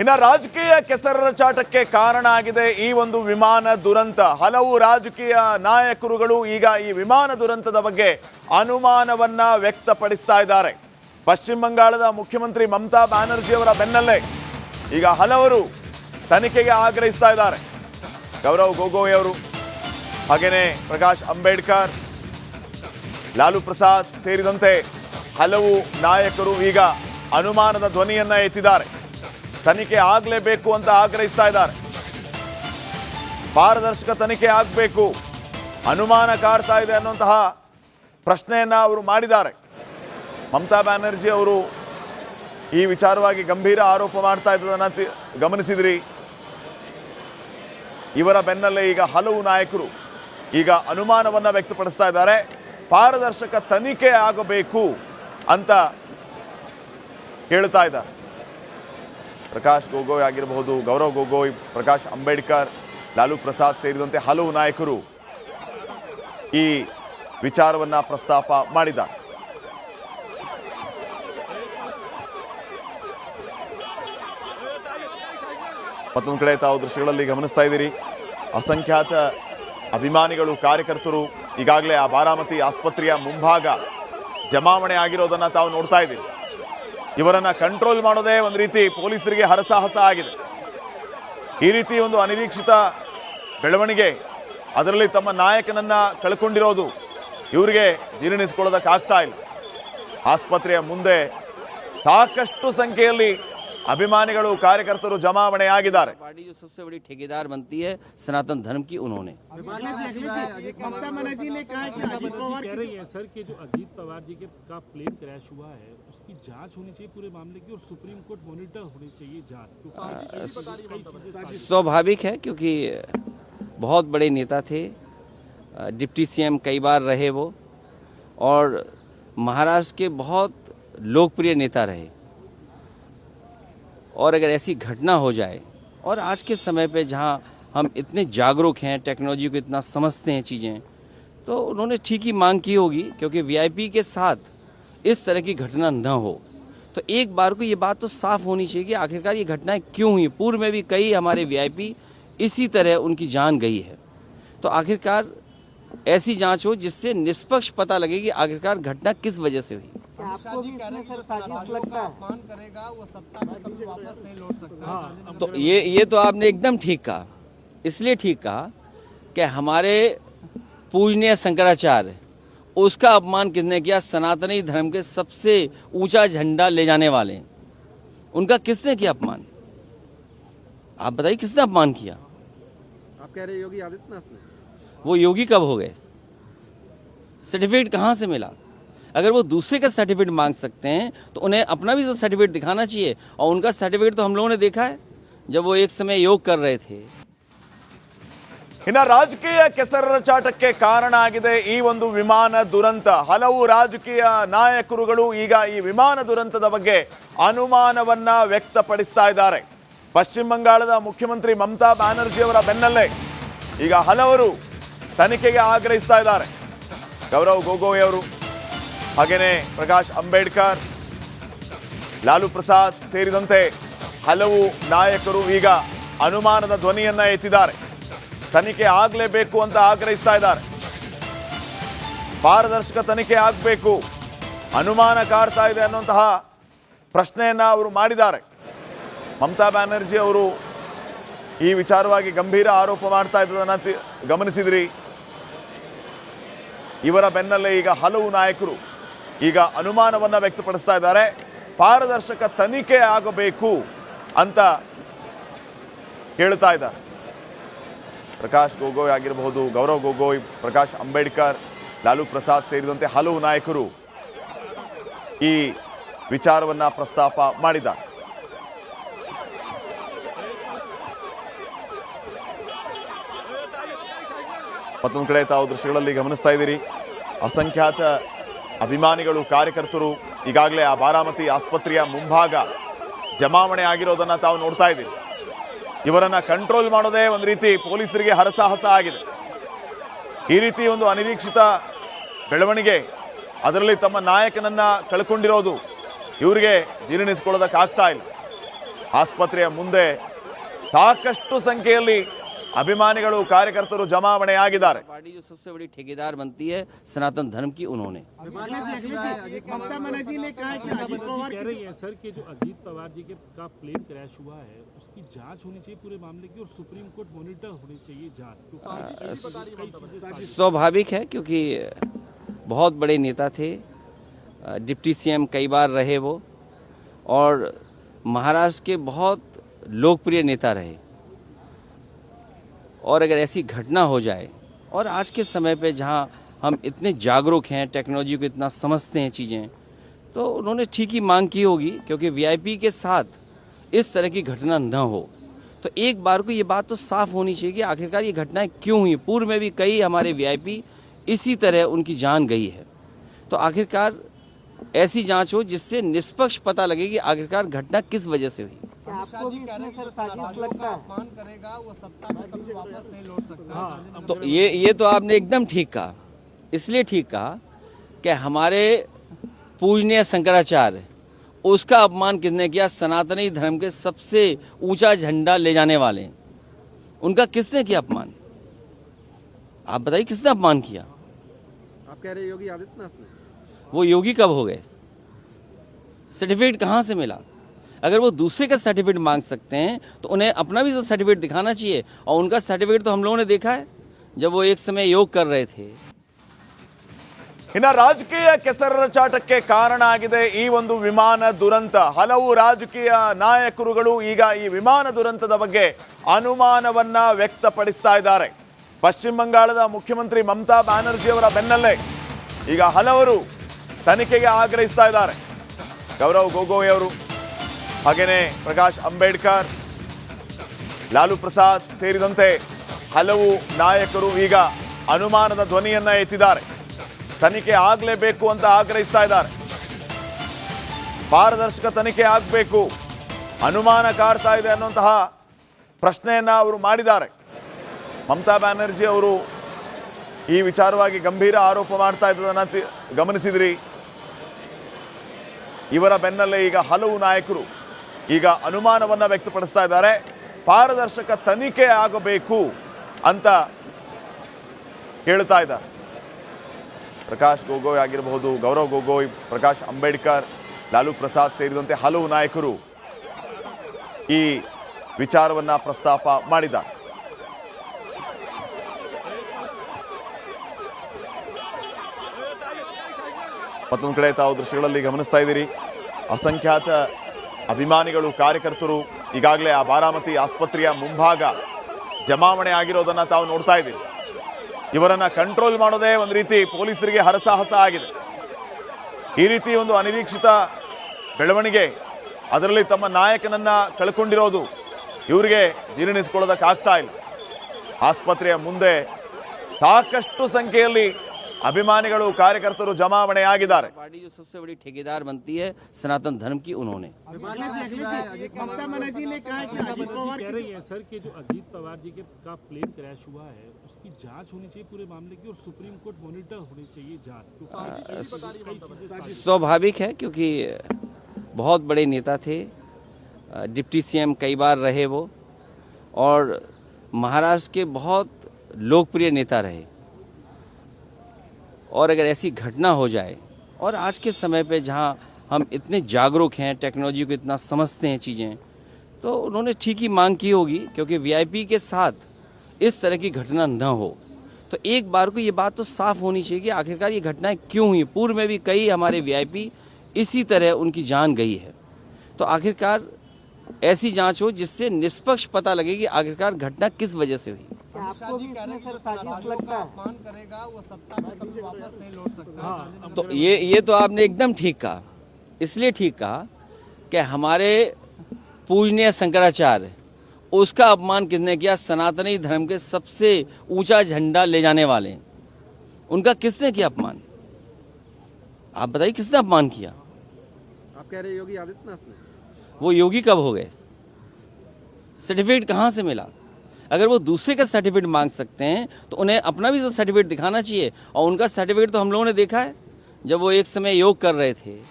ಇನ್ನು ರಾಜಕೀಯ ಕೆಸರಚಾಟಕ್ಕೆ ಕಾರಣ ಆಗಿದೆ ಈ ಒಂದು ವಿಮಾನ ದುರಂತ. ಹಲವು ರಾಜಕೀಯ ನಾಯಕರುಗಳು ಈಗ ಈ ವಿಮಾನ ದುರಂತದ ಬಗ್ಗೆ ಅನುಮಾನವನ್ನ ವ್ಯಕ್ತಪಡಿಸ್ತಾ ಇದ್ದಾರೆ. ಪಶ್ಚಿಮ ಬಂಗಾಳದ ಮುಖ್ಯಮಂತ್ರಿ ಮಮತಾ ಬ್ಯಾನರ್ಜಿ ಅವರ ಬೆನ್ನಲ್ಲೇ ಈಗ ಹಲವರು ತನಿಖೆಗೆ ಆಗ್ರಹಿಸ್ತಾ ಇದ್ದಾರೆ. ಗೌರವ್ ಗೊಗೋಯ್ ಅವರು, ಹಾಗೇನೆ ಪ್ರಕಾಶ್ ಅಂಬೇಡ್ಕರ್, ಲಾಲು ಪ್ರಸಾದ್ ಸೇರಿದಂತೆ ಹಲವು ನಾಯಕರು ಈಗ ಅನುಮಾನದ ಧ್ವನಿಯನ್ನ ಎತ್ತಿದ್ದಾರೆ. ತನಿಖೆ ಆಗಲೇಬೇಕು ಅಂತ ಆಗ್ರಹಿಸ್ತಾ ಇದ್ದಾರೆ. ಪಾರದರ್ಶಕ ತನಿಖೆ ಆಗಬೇಕು, ಅನುಮಾನ ಕಾಡ್ತಾ ಇದೆ ಅನ್ನುವಂತಹ ಪ್ರಶ್ನೆಯನ್ನ ಅವರು ಮಾಡಿದ್ದಾರೆ. ಮಮತಾ ಬ್ಯಾನರ್ಜಿ ಅವರು ಈ ವಿಚಾರವಾಗಿ ಗಂಭೀರ ಆರೋಪ ಮಾಡ್ತಾ ಇದ್ದದನ್ನ ಗಮನಿಸಿದ್ರಿ. ಇವರ ಬೆನ್ನಲ್ಲೇ ಈಗ ಹಲವು ನಾಯಕರು ಈಗ ಅನುಮಾನವನ್ನ ವ್ಯಕ್ತಪಡಿಸ್ತಾ ಇದ್ದಾರೆ. ಪಾರದರ್ಶಕ ತನಿಖೆ ಆಗಬೇಕು ಅಂತ ಹೇಳ್ತಾ ಇದ್ದಾರೆ. ಪ್ರಕಾಶ್ ಗೊಗೋಯ್ ಆಗಿರಬಹುದು, ಗೌರವ್ ಗೊಗೋಯ್, ಪ್ರಕಾಶ್ ಅಂಬೇಡ್ಕರ್, ಲಾಲು ಪ್ರಸಾದ್ ಸೇರಿದಂತೆ ಹಲವು ನಾಯಕರು ಈ ವಿಚಾರವನ್ನ ಪ್ರಸ್ತಾಪ ಮಾಡಿದ್ದಾರೆ. ಮತ್ತೊಂದು ಕಡೆ ತಾವು ದೃಶ್ಯಗಳಲ್ಲಿ ಗಮನಿಸ್ತಾ ಇದ್ದೀರಿ, ಅಸಂಖ್ಯಾತ ಅಭಿಮಾನಿಗಳು, ಕಾರ್ಯಕರ್ತರು ಈಗಾಗಲೇ ಆ ಬಾರಾಮತಿ ಆಸ್ಪತ್ರೆಯ ಮುಂಭಾಗ ಜಮಾವಣೆ ಆಗಿರೋದನ್ನ ತಾವು ನೋಡ್ತಾ ಇದ್ದೀರಿ. ಇವರನ್ನ ಕಂಟ್ರೋಲ್ ಮಾಡೋದೇ ಒಂದು ರೀತಿ ಪೊಲೀಸರಿಗೆ ಹರಸಾಹಸ ಆಗಿದೆ. ಈ ರೀತಿ ಒಂದು ಅನಿರೀಕ್ಷಿತ ಬೆಳವಣಿಗೆ, ಅದರಲ್ಲಿ ತಮ್ಮ ನಾಯಕನನ್ನ ಕಳ್ಕೊಂಡಿರೋದು ಇವರಿಗೆ ಜೀರ್ಣಿಸಿಕೊಳ್ಳೋದಕ್ಕಾಗ್ತಾ ಇಲ್ಲ. ಆಸ್ಪತ್ರೆಯ ಮುಂದೆ ಸಾಕಷ್ಟು ಸಂಖ್ಯೆಯಲ್ಲಿ ಅಭಿಮಾನಿಗಳು, ಕಾರ್ಯಕರ್ತರು ಜಮಾವಣೆ ಆಗಿದ್ದಾರೆ. पार्टी जो सबसे बड़ी ठेकेदार बनती है सनातन धर्म की, उन्होंने कह रही है सर कि जो अजीत पवार जी के का प्लेन क्रैश हुआ है उसकी जांच होनी चाहिए पूरे मामले की, और सुप्रीम कोर्ट मॉनिटर होनी चाहिए जांच। स्वाभाविक है क्योंकि बहुत बड़े नेता थे, डिप्टी सीएम कई बार रहे वो, और महाराष्ट्र के बहुत लोकप्रिय नेता रहे, और अगर ऐसी घटना हो जाए, और आज के समय पे जहां हम इतने जागरूक हैं, टेक्नोलॉजी को इतना समझते हैं चीज़ें, तो उन्होंने ठीक ही मांग की होगी क्योंकि वीआईपी के साथ इस तरह की घटना न हो। तो एक बार को ये बात तो साफ होनी चाहिए कि आखिरकार ये घटनाएं क्यों हुई। पूर्व में भी कई हमारे वीआईपी इसी तरह उनकी जान गई है, तो आखिरकार ऐसी जांच हो जिससे निष्पक्ष पता लगे कि आखिरकार घटना किस वजह से हुई। आपको भी इसमें सर साजिश लगता है? तो ये तो आपने एकदम ठीक कहा, इसलिए ठीक कहा कि हमारे पूजनीय शंकराचार्य, उसका अपमान किसने किया? सनातनी धर्म के सबसे ऊंचा झंडा ले जाने वाले, उनका किसने किया अपमान? आप बताइए किसने अपमान किया? आप कह रहे योगी आदित्यनाथ ने? वो योगी कब हो गए? सर्टिफिकेट कहाँ से मिला? अगर वो दूसरे का सर्टिफिकेट मांग सकते हैं तो उन्हें अपना भी तो सर्टिफिकेट दिखाना चाहिए, और उनका सर्टिफिकेट तो हम लोगों ने देखा है जब वो एक समय योग कर रहे थे। ಇನ್ನು ರಾಜಕೀಯ ಕೆಸರಚಾಟಕ್ಕೆ ಕಾರಣ ಆಗಿದೆ ಈ ಒಂದು ವಿಮಾನ ದುರಂತ. ಹಲವು ರಾಜಕೀಯ ನಾಯಕರುಗಳು ಈಗ ಈ ವಿಮಾನ ದುರಂತದ ಬಗ್ಗೆ ಅನುಮಾನವನ್ನ ವ್ಯಕ್ತಪಡಿಸ್ತಾ ಇದ್ದಾರೆ. ಪಶ್ಚಿಮ ಬಂಗಾಳದ ಮುಖ್ಯಮಂತ್ರಿ ಮಮತಾ ಬ್ಯಾನರ್ಜಿ ಅವರ ಬೆನ್ನಲ್ಲೇ ಈಗ ಹಲವರು ತನಿಖೆಗೆ ಆಗ್ರಹಿಸ್ತಾ ಇದ್ದಾರೆ. ಗೌರವ್ ಗೊಗೋಯ್ ಅವರು, ಹಾಗೇನೆ ಪ್ರಕಾಶ್ ಅಂಬೇಡ್ಕರ್, ಲಾಲು ಪ್ರಸಾದ್ ಸೇರಿದಂತೆ ಹಲವು ನಾಯಕರು ಈಗ ಅನುಮಾನದ ಧ್ವನಿಯನ್ನ ಎತ್ತಿದ್ದಾರೆ. ತನಿಖೆ ಆಗಲೇಬೇಕು ಅಂತ ಆಗ್ರಹಿಸ್ತಾ ಇದ್ದಾರೆ. ಪಾರದರ್ಶಕ ತನಿಖೆ ಆಗಬೇಕು, ಅನುಮಾನ ಕಾಡ್ತಾ ಇದೆ ಅನ್ನುವಂತಹ ಪ್ರಶ್ನೆಯನ್ನ ಅವರು ಮಾಡಿದ್ದಾರೆ. ಮಮತಾ ಬ್ಯಾನರ್ಜಿ ಅವರು ಈ ವಿಚಾರವಾಗಿ ಗಂಭೀರ ಆರೋಪ ಮಾಡ್ತಾ ಇದ್ದದನ್ನ ಗಮನಿಸಿದ್ರಿ. ಇವರ ಬೆನ್ನಲ್ಲೇ ಈಗ ಹಲವು ನಾಯಕರು ಈಗ ಅನುಮಾನವನ್ನ ವ್ಯಕ್ತಪಡಿಸ್ತಾ ಇದ್ದಾರೆ. ಪಾರದರ್ಶಕ ತನಿಖೆ ಆಗಬೇಕು ಅಂತ ಹೇಳ್ತಾ ಇದ್ದಾರೆ. ಪ್ರಕಾಶ್ ಗೊಗೋಯ್ ಆಗಿರಬಹುದು, ಗೌರವ್ ಗೊಗೋಯ್, ಪ್ರಕಾಶ್ ಅಂಬೇಡ್ಕರ್, ಲಾಲು ಪ್ರಸಾದ್ ಸೇರಿದಂತೆ ಹಲವು ನಾಯಕರು ಈ ವಿಚಾರವನ್ನ ಪ್ರಸ್ತಾಪ ಮಾಡಿದ್ದಾರೆ. ಮತ್ತೊಂದು ಕಡೆ ತಾವು ದೃಶ್ಯಗಳಲ್ಲಿ ಗಮನಿಸ್ತಾ ಇದ್ದೀರಿ, ಅಸಂಖ್ಯಾತ ಅಭಿಮಾನಿಗಳು, ಕಾರ್ಯಕರ್ತರು ಈಗಾಗಲೇ ಆ ಬಾರಾಮತಿ ಆಸ್ಪತ್ರೆಯ ಮುಂಭಾಗ ಜಮಾವಣೆ ಆಗಿರೋದನ್ನ ತಾವು ನೋಡ್ತಾ ಇದ್ದೀರಿ. ಇವರನ್ನ ಕಂಟ್ರೋಲ್ ಮಾಡೋದೇ ಒಂದು ರೀತಿ ಪೊಲೀಸರಿಗೆ ಹರಸಾಹಸ ಆಗಿದೆ. ಈ ರೀತಿ ಒಂದು ಅನಿರೀಕ್ಷಿತ ಬೆಳವಣಿಗೆ, ಅದರಲ್ಲಿ ತಮ್ಮ ನಾಯಕನನ್ನ ಕಳ್ಕೊಂಡಿರೋದು ಇವರಿಗೆ ಜೀರ್ಣಿಸಿಕೊಳ್ಳೋದಕ್ಕಾಗ್ತಾ ಇಲ್ಲ. ಆಸ್ಪತ್ರೆಯ ಮುಂದೆ ಸಾಕಷ್ಟು ಸಂಖ್ಯೆಯಲ್ಲಿ ಅಭಿಮಾನಿಗಳು ಕಾರ್ಯಕರ್ತರು ಜಮಾವಣೆಯಾಗಿದ್ದಾರೆ. पार्टी जो सबसे बड़ी ठेकेदार बनती है सनातन धर्म की, उन्होंने ममता बनर्जी ने कहा कि अजीत पवार कह रही है सर कि जो अजीत पवार जी के का प्लेन क्रैश हुआ है उसकी जांच होनी चाहिए पूरे मामले की और सुप्रीम कोर्ट मॉनिटर होनी चाहिए जांच। स्वाभाविक है क्योंकि बहुत बड़े नेता थे, डिप्टी सीएम कई बार रहे वो, और महाराष्ट्र के बहुत लोकप्रिय नेता रहे, और अगर ऐसी घटना हो जाए, और आज के समय पे जहां हम इतने जागरूक हैं, टेक्नोलॉजी को इतना समझते हैं चीज़ें, तो उन्होंने ठीक ही मांग की होगी क्योंकि वीआईपी के साथ इस तरह की घटना न हो। तो एक बार को ये बात तो साफ होनी चाहिए कि आखिरकार ये घटनाएं क्यों हुई। पूर्व में भी कई हमारे वीआईपी इसी तरह उनकी जान गई है, तो आखिरकार ऐसी जांच हो जिससे निष्पक्ष पता लगे कि आखिरकार घटना किस वजह से हुई। आपको भी इसमें सर साजिश लगता है? करेगा वो सत्ता में कभी वापस नहीं लौट सकता। तो ये तो आपने एकदम ठीक कहा, इसलिए ठीक कहा कि हमारे पूजनीय शंकराचार्य, उसका अपमान किसने किया? सनातनी धर्म के सबसे ऊंचा झंडा ले जाने वाले, उनका किसने किया अपमान? आप बताइए किसने अपमान किया? आप कह रहे योगी आदित्यनाथ ने? वो योगी कब हो गए? सर्टिफिकेट कहाँ से मिला? अगर वो दूसरे का सर्टिफिकेट मांग सकते हैं तो उन्हें अपना भी तो सर्टिफिकेट दिखाना चाहिए, और उनका सर्टिफिकेट तो हम लोगों ने देखा है जब वो एक समय योग कर रहे थे। ಇನ್ನು ರಾಜಕೀಯ ಕೆಸರಚಾಟಕ್ಕೆ ಕಾರಣ ಆಗಿದೆ ಈ ಒಂದು ವಿಮಾನ ದುರಂತ. ಹಲವು ರಾಜಕೀಯ ನಾಯಕರುಗಳು ಈಗ ಈ ವಿಮಾನ ದುರಂತದ ಬಗ್ಗೆ ಅನುಮಾನವನ್ನ ವ್ಯಕ್ತಪಡಿಸ್ತಾ ಇದ್ದಾರೆ. ಪಶ್ಚಿಮ ಬಂಗಾಳದ ಮುಖ್ಯಮಂತ್ರಿ ಮಮತಾ ಬ್ಯಾನರ್ಜಿ ಅವರ ಬೆನ್ನಲ್ಲೇ ಈಗ ಹಲವರು ತನಿಖೆಗೆ ಆಗ್ರಹಿಸ್ತಾ ಇದ್ದಾರೆ. ಗೌರವ್ ಗೊಗೋಯ್ ಅವರು, ಹಾಗೇನೆ ಪ್ರಕಾಶ್ ಅಂಬೇಡ್ಕರ್, ಲಾಲು ಪ್ರಸಾದ್ ಸೇರಿದಂತೆ ಹಲವು ನಾಯಕರು ಈಗ ಅನುಮಾನದ ಧ್ವನಿಯನ್ನ ಎತ್ತಿದ್ದಾರೆ. ತನಿಖೆ ಆಗಲೇಬೇಕು ಅಂತ ಆಗ್ರಹಿಸ್ತಾ ಇದ್ದಾರೆ. ಪಾರದರ್ಶಕ ತನಿಖೆ ಆಗಬೇಕು, ಅನುಮಾನ ಕಾಡ್ತಾ ಇದೆ ಅನ್ನುವಂತಹ ಪ್ರಶ್ನೆಯನ್ನ ಅವರು ಮಾಡಿದ್ದಾರೆ. ಮಮತಾ ಬ್ಯಾನರ್ಜಿ ಅವರು ಈ ವಿಚಾರವಾಗಿ ಗಂಭೀರ ಆರೋಪ ಮಾಡ್ತಾ ಇದ್ದದನ್ನ ಗಮನಿಸಿದ್ರಿ. ಇವರ ಬೆನ್ನಲ್ಲೇ ಈಗ ಹಲವು ನಾಯಕರು ಈಗ ಅನುಮಾನವನ್ನ ವ್ಯಕ್ತಪಡಿಸ್ತಾ ಇದ್ದಾರೆ. ಪಾರದರ್ಶಕ ತನಿಖೆ ಆಗಬೇಕು ಅಂತ ಹೇಳ್ತಾ ಇದ್ದಾರೆ. ಪ್ರಕಾಶ್ ಗೊಗೋಯ್ ಆಗಿರಬಹುದು, ಗೌರವ್ ಗೊಗೋಯ್, ಪ್ರಕಾಶ್ ಅಂಬೇಡ್ಕರ್, ಲಾಲು ಪ್ರಸಾದ್ ಸೇರಿದಂತೆ ಹಲವು ನಾಯಕರು ಈ ವಿಚಾರವನ್ನ ಪ್ರಸ್ತಾಪ ಮಾಡಿದ್ದಾರೆ. ಮತ್ತೊಂದು ಕಡೆ ತಾವು ದೃಶ್ಯಗಳಲ್ಲಿ ಗಮನಿಸ್ತಾ ಇದ್ದೀರಿ, ಅಸಂಖ್ಯಾತ ಅಭಿಮಾನಿಗಳು, ಕಾರ್ಯಕರ್ತರು ಈಗಾಗಲೇ ಆ ಬಾರಾಮತಿ ಆಸ್ಪತ್ರೆಯ ಮುಂಭಾಗ ಜಮಾವಣೆ ಆಗಿರೋದನ್ನ ತಾವು ನೋಡ್ತಾ ಇದ್ದೀರಿ. ಇವರನ್ನ ಕಂಟ್ರೋಲ್ ಮಾಡೋದೇ ಒಂದು ರೀತಿ ಪೊಲೀಸರಿಗೆ ಹರಸಾಹಸ ಆಗಿದೆ. ಈ ರೀತಿ ಒಂದು ಅನಿರೀಕ್ಷಿತ ಬೆಳವಣಿಗೆ, ಅದರಲ್ಲಿ ತಮ್ಮ ನಾಯಕನನ್ನ ಕಳ್ಕೊಂಡಿರೋದು ಇವರಿಗೆ ಜೀರ್ಣಿಸಿಕೊಳ್ಳೋದಕ್ಕಾಗ್ತಾ ಇಲ್ಲ. ಆಸ್ಪತ್ರೆಯ ಮುಂದೆ ಸಾಕಷ್ಟು ಸಂಖ್ಯೆಯಲ್ಲಿ ಅಭಿಮಾನಿಗಳು, ಕಾರ್ಯಕರ್ತರು ಜಮಾವಣೆಯಾಗಿದ್ದಾರೆ. पार्टी जो सबसे बड़ी ठेकेदार बनती है सनातन धर्म की, उन्होंने ममता बनर्जी ने कहा कि अजीत पवार कह रही है सर कि जो अजीत पवार जी के का प्लेन क्रैश हुआ है उसकी जांच होनी चाहिए पूरे मामले की और सुप्रीम कोर्ट मॉनिटर होनी चाहिए जांच। स्वाभाविक है क्योंकि बहुत बड़े नेता थे, डिप्टी सीएम कई बार रहे वो, और महाराष्ट्र के बहुत लोकप्रिय नेता रहे, और अगर ऐसी घटना हो जाए, और आज के समय पे जहां हम इतने जागरूक हैं, टेक्नोलॉजी को इतना समझते हैं चीज़ें, तो उन्होंने ठीक ही मांग की होगी क्योंकि वीआईपी के साथ इस तरह की घटना न हो। तो एक बार को ये बात तो साफ होनी चाहिए कि आखिरकार ये घटनाएं क्यों हुई। पूर्व में भी कई हमारे वीआईपी इसी तरह उनकी जान गई है, तो आखिरकार ऐसी जांच हो जिससे निष्पक्ष पता लगे कि आखिरकार घटना किस वजह से हुई। आपको भी इसमें सर साजिश लगता है? करेगा वो सत्ता में कभी वापस नहीं लौट सकता। तो ये तो आपने एकदम ठीक कहा, इसलिए ठीक कहा कि हमारे पूजनीय शंकराचार्य, उसका अपमान किसने किया? सनातनी धर्म के सबसे ऊंचा झंडा ले जाने वाले, उनका किसने किया अपमान? आप बताइए किसने अपमान किया? आप कह रहे योगी आदित्यनाथ ने? वो योगी कब हो गए? सर्टिफिकेट कहाँ से मिला? अगर वो दूसरे का सर्टिफिकेट मांग सकते हैं तो उन्हें अपना भी तो सर्टिफिकेट दिखाना चाहिए, और उनका सर्टिफिकेट तो हम लोगों ने देखा है जब वो एक समय योग कर रहे थे।